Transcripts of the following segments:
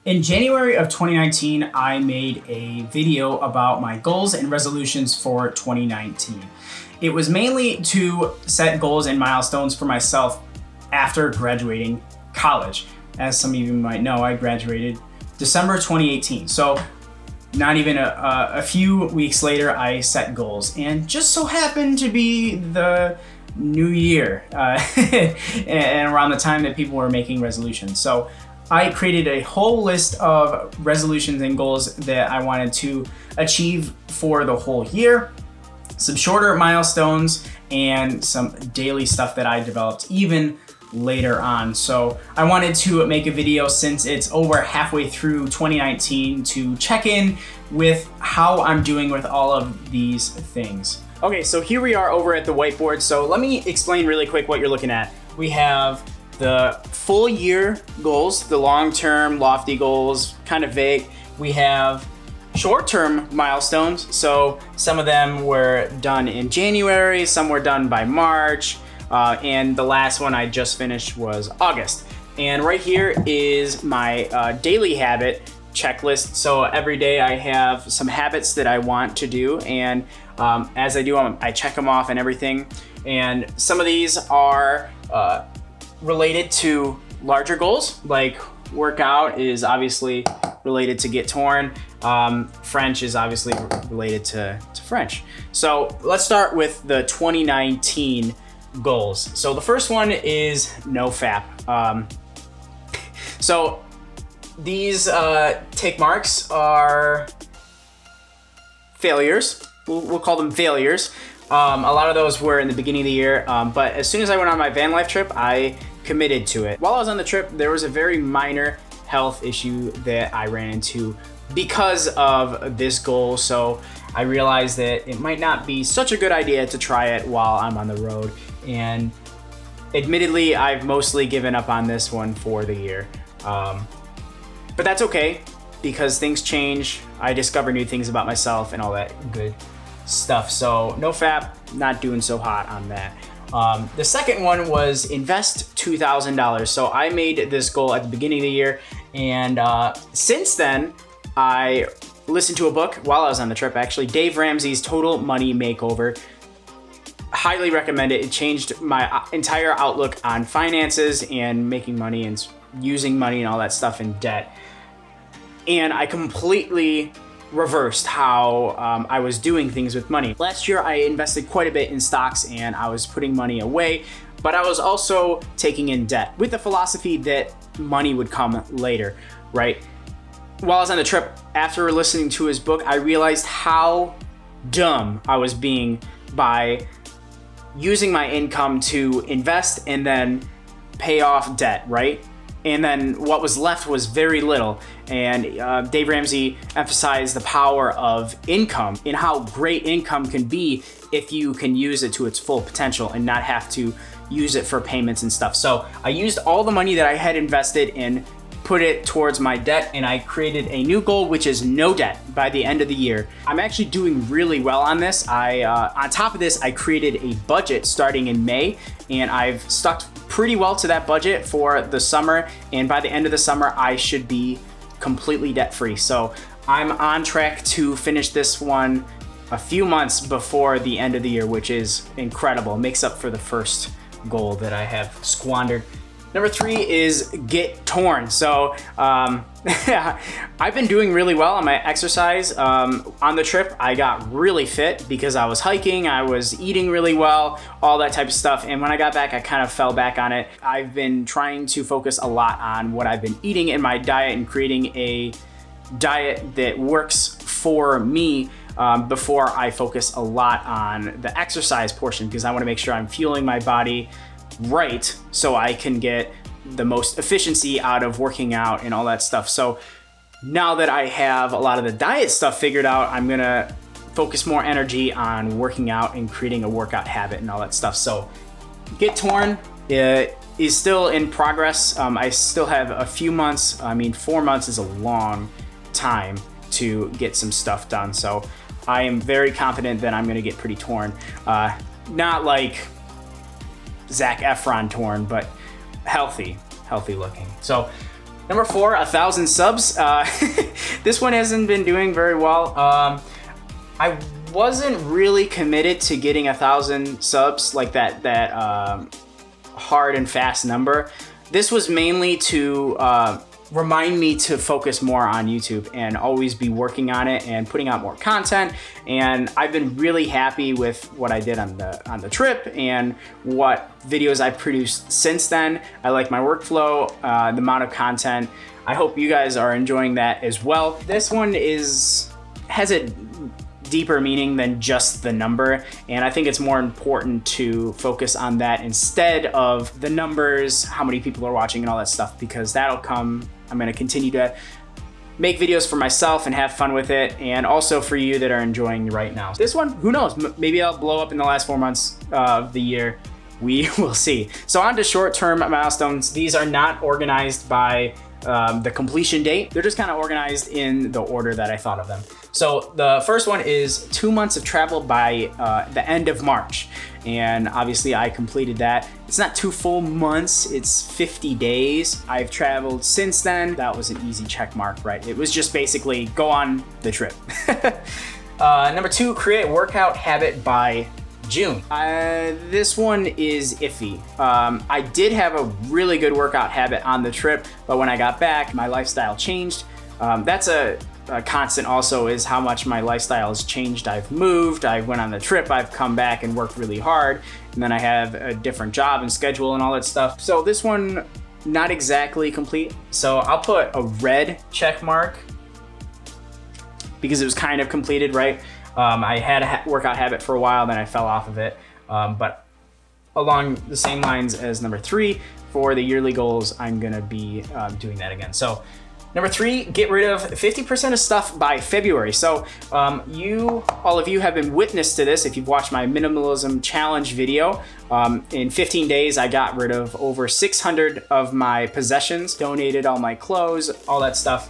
In January of 2019, I made a video about my goals and resolutions for 2019. It was mainly to set goals and milestones for myself after graduating college. As some of you might know, I graduated December 2018. So not even a few weeks later, I set goals, and just so happened to be the new year and around the time that people were making resolutions. So I created a whole list of resolutions and goals that I wanted to achieve for the whole year, some shorter milestones, and some daily stuff that I developed even later on. So I wanted to make a video since it's over halfway through 2019 to check in with how I'm doing with all of these things. Okay, so here we are over at the whiteboard. So let me explain really quick what you're looking at. We have the full year goals, the long-term lofty goals, kind of vague. We have short-term milestones. So some of them were done in January, some were done by March, and the last one I just finished was August. And right here is my daily habit checklist. So every day I have some habits that I want to do, and as I do them, I check them off and everything. And some of these are related to larger goals, like workout is obviously related to get torn. French is obviously related to French. So let's start with the 2019 goals. So the first one is no fap. So these tick marks are failures. We'll call them failures. A lot of those were in the beginning of the year, but as soon as I went on my van life trip, I committed to it. While I was on the trip, there was a very minor health issue that I ran into because of this goal. So I realized that it might not be such a good idea to try it while I'm on the road. And admittedly, I've mostly given up on this one for the year. But that's okay, because things change. I discover new things about myself and all that good stuff. So no fap, not doing so hot on that. The second one was invest $2,000. So I made this goal at the beginning of the year, and since then I listened to a book while I was on the trip, actually, Dave Ramsey's Total Money Makeover. Highly recommend it. It changed my entire outlook on finances and making money and using money and all that stuff in debt. And I completely reversed how I was doing things with money. Last year, I invested quite a bit in stocks and I was putting money away, but I was also taking in debt with the philosophy that money would come later, right? While I was on the trip, after listening to his book, I realized how dumb I was being by using my income to invest and then pay off debt, right? And then what was left was very little. And Dave Ramsey emphasized the power of income and how great income can be if you can use it to its full potential and not have to use it for payments and stuff. So I used all the money that I had invested and put it towards my debt, and I created a new goal, which is no debt by the end of the year. I'm actually doing really well on this. On top of this, I created a budget starting in May, and I've stuck pretty well to that budget for the summer. And by the end of the summer, I should be completely debt-free. So I'm on track to finish this one a few months before the end of the year, which is incredible. It makes up for the first goal that I have squandered. Number 3 is get torn. So I've been doing really well on my exercise. On the trip, I got really fit because I was hiking, I was eating really well, all that type of stuff. And when I got back, I kind of fell back on it. I've been trying to focus a lot on what I've been eating in my diet and creating a diet that works for me before I focus a lot on the exercise portion, because I want to make sure I'm fueling my body right so I can get the most efficiency out of working out and all that stuff. So now that I have a lot of the diet stuff figured out, I'm gonna focus more energy on working out and creating a workout habit and all that stuff. So get torn is still in progress. I still have a few months. 4 months is a long time to get some stuff done. So I am very confident that I'm gonna get pretty torn. Not like Zac Efron torn, but healthy looking. So Number 4, 1,000 subs. This one hasn't been doing very well. I wasn't really committed to getting 1,000 subs, like that hard and fast number. This was mainly to remind me to focus more on YouTube and always be working on it and putting out more content. And I've been really happy with what I did on the trip and what videos I produced since then. I like my workflow, the amount of content. I hope you guys are enjoying that as well. This one has a deeper meaning than just the number, and I think it's more important to focus on that instead of the numbers, how many people are watching and all that stuff, because that'll come. I'm going to continue to make videos for myself and have fun with it, and also for you that are enjoying right now. This one, who knows, maybe I'll blow up in the last 4 months of the year. We will see. So on to short-term milestones. These are not organized by the completion date. They're just kind of organized in the order that I thought of them. So the first one is 2 months of travel by the end of March. And obviously I completed that. It's not 2 full months, it's 50 days. I've traveled since then. That was an easy check mark, right? It was just basically go on the trip. Number 2, create workout habit by June. This one is iffy. I did have a really good workout habit on the trip, but when I got back, my lifestyle changed. That's a constant also, is how much my lifestyle has changed. I've moved, I went on the trip, I've come back and worked really hard, and then I have a different job and schedule and all that stuff. So this one, not exactly complete. So I'll put a red check mark because it was kind of completed, right? I had a workout habit for a while, then I fell off of it. But along the same lines as number 3, for the yearly goals, I'm gonna be doing that again. So number 3, get rid of 50% of stuff by February. So all of you have been witness to this if you've watched my minimalism challenge video. In 15 days, I got rid of over 600 of my possessions, donated all my clothes, all that stuff.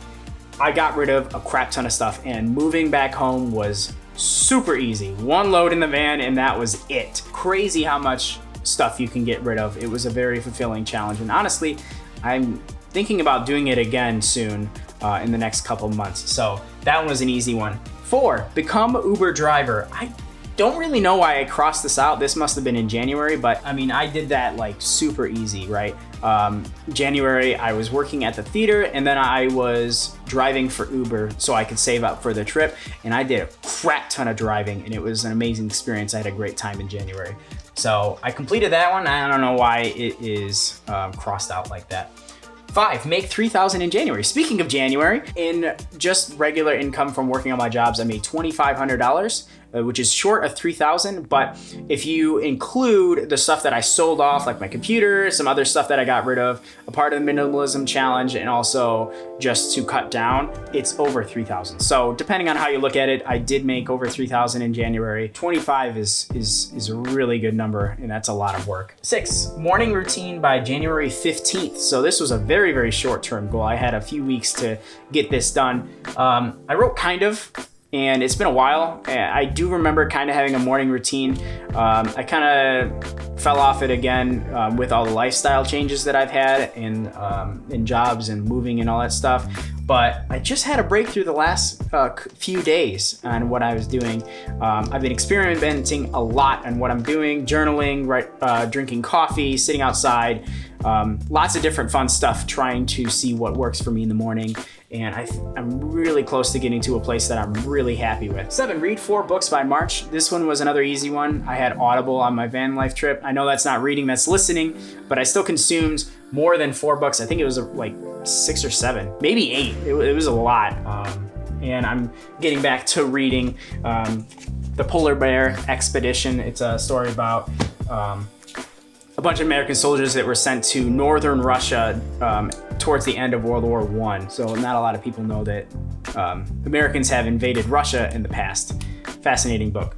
I got rid of a crap ton of stuff, and moving back home was super easy. One load in the van and that was it. Crazy how much stuff you can get rid of. It was a very fulfilling challenge, and honestly, I'm thinking about doing it again soon in the next couple months. So that one was an easy one. 4, become Uber driver. I don't really know why I crossed this out. This must have been in January, but I mean, I did that like super easy, right? January, I was working at the theater, and then I was driving for Uber so I could save up for the trip. And I did a crap ton of driving, and it was an amazing experience. I had a great time in January. So I completed that one. I don't know why it is crossed out like that. 5, make $3,000 in January. Speaking of January, in just regular income from working on my jobs, I made $2,500, which is short of $3,000. But if you include the stuff that I sold off, like my computer, some other stuff that I got rid of, a part of the minimalism challenge, and also just to cut down, it's over $3,000. So depending on how you look at it, I did make over $3,000 in January. 25 is a really good number, and that's a lot of work. 6, morning routine by January 15th. So this was a very, very short-term goal. I had a few weeks to get this done. I wrote kind of, and it's been a while. I do remember kind of having a morning routine. I kind of fell off it again with all the lifestyle changes that I've had in jobs and moving and all that stuff. But I just had a breakthrough the last few days on what I was doing. I've been experimenting a lot on what I'm doing, journaling, drinking coffee, sitting outside, lots of different fun stuff, trying to see what works for me in the morning. And I'm really close to getting to a place that I'm really happy with. 7, read 4 books by March. This one was another easy one. I had Audible on my van life trip. I know that's not reading, that's listening, but I still consumed more than 4 books. I think it was like 6 or 7, maybe 8. It was a lot. And I'm getting back to reading The Polar Bear Expedition. It's a story about a bunch of American soldiers that were sent to northern Russia towards the end of World War I. So not a lot of people know that Americans have invaded Russia in the past. Fascinating book.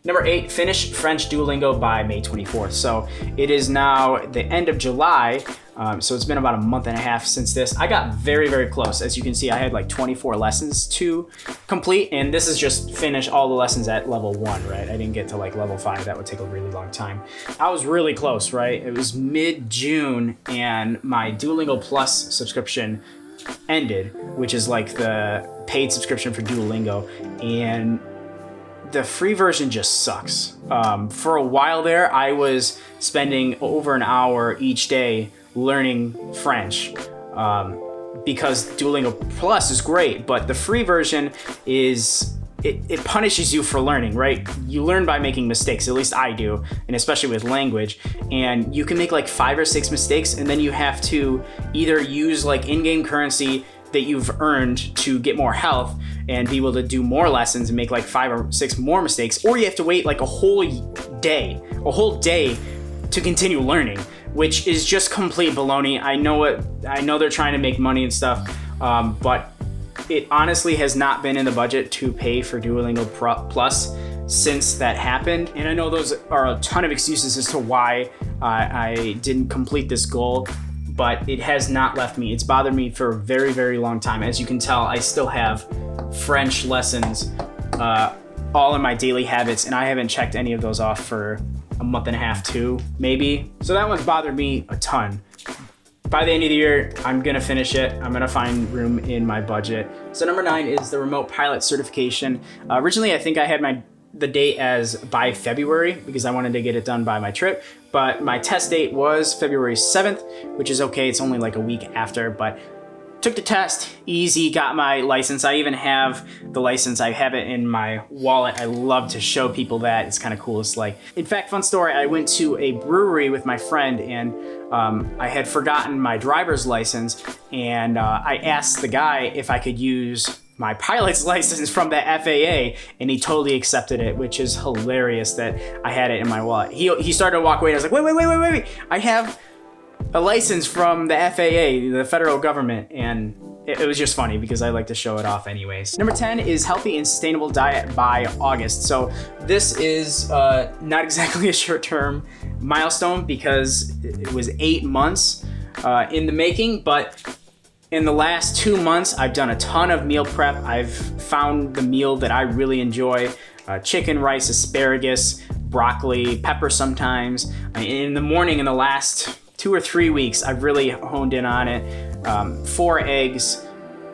Number 8, finish French Duolingo by May 24th. So it is now the end of July, so it's been about a month and a half since this. I got very, very close. As you can see, I had like 24 lessons to complete, and this is just finish all the lessons at level 1, right? I didn't get to like level 5. That would take a really long time. I was really close, right? It was mid-June, and my Duolingo Plus subscription ended, which is like the paid subscription for Duolingo, and the free version just sucks. For a while there, I was spending over an hour each day learning French because Duolingo Plus is great, but the free version is, it punishes you for learning, right? You learn by making mistakes, at least I do, and especially with language, and you can make like 5 or 6 mistakes, and then you have to either use like in-game currency that you've earned to get more health and be able to do more lessons and make like 5 or 6 more mistakes, or you have to wait like a whole day to continue learning, which is just complete baloney. I know they're trying to make money and stuff, but it honestly has not been in the budget to pay for Duolingo Plus since that happened. And I know those are a ton of excuses as to why I didn't complete this goal, but it has not left me. It's bothered me for a very, very long time. As you can tell, I still have French lessons all in my daily habits, and I haven't checked any of those off for a month and a half, 2 maybe. So that one's bothered me a ton. By the end of the year, I'm gonna finish it. I'm gonna find room in my budget. So number 9 is the remote pilot certification. Originally, I think I had the date as by February because I wanted to get it done by my trip, but my test date was February 7th, which is okay. It's only like a week after, but took the test, easy, got my license. I even have the license. I have it in my wallet. I love to show people that. It's kind of cool. It's like, in fact, fun story, I went to a brewery with my friend, and I had forgotten my driver's license, and I asked the guy if I could use my pilot's license from the FAA, and he totally accepted it, which is hilarious that I had it in my wallet. He started to walk away, and I was like, wait, I have a license from the FAA, the federal government, and it was just funny because I like to show it off anyways. Number 10 is healthy and sustainable diet by August. So this is not exactly a short-term milestone because it was 8 months in the making, but in the last 2 months, I've done a ton of meal prep. I've found the meal that I really enjoy: chicken, rice, asparagus, broccoli, pepper sometimes. In the morning, in the last 2 or 3 weeks, I've really honed in on it. 4 eggs,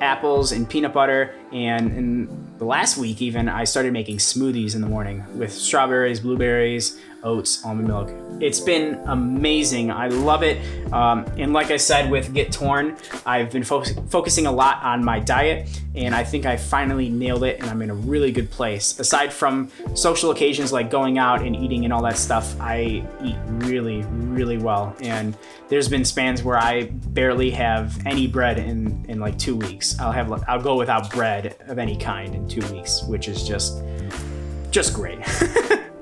apples, and peanut butter. And in the last week even, I started making smoothies in the morning with strawberries, blueberries, oats, almond milk. It's been amazing. I love it. And like I said with Get Torn, I've been focusing a lot on my diet, and I think I finally nailed it, and I'm in a really good place. Aside from social occasions like going out and eating and all that stuff, I eat really, really well. And there's been spans where I barely have any bread in like 2 weeks. I'll go without bread of any kind in 2 weeks, which is just great.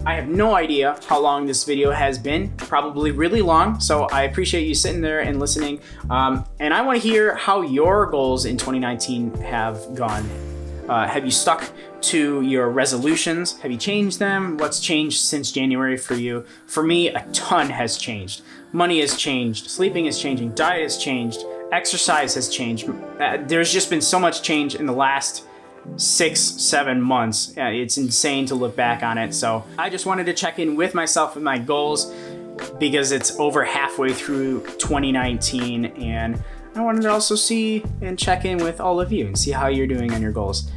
I have no idea how long this video has been, probably really long, so I appreciate you sitting there and listening. And I want to hear how your goals in 2019 have gone. Have you stuck to your resolutions? Have you changed them? What's changed since January for you? For me, a ton has changed. Money has changed, sleeping is changing, diet has changed, exercise has changed. There's just been so much change in the last 6-7 months. It's insane to look back on it. So I just wanted to check in with myself and my goals because it's over halfway through 2019, and I wanted to also see and check in with all of you and see how you're doing on your goals.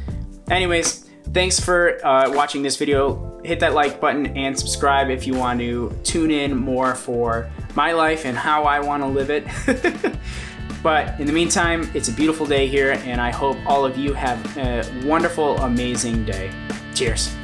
Anyways, thanks for watching this video. Hit that like button and subscribe if you want to tune in more for my life and how I want to live it. But in the meantime, it's a beautiful day here, and I hope all of you have a wonderful, amazing day. Cheers.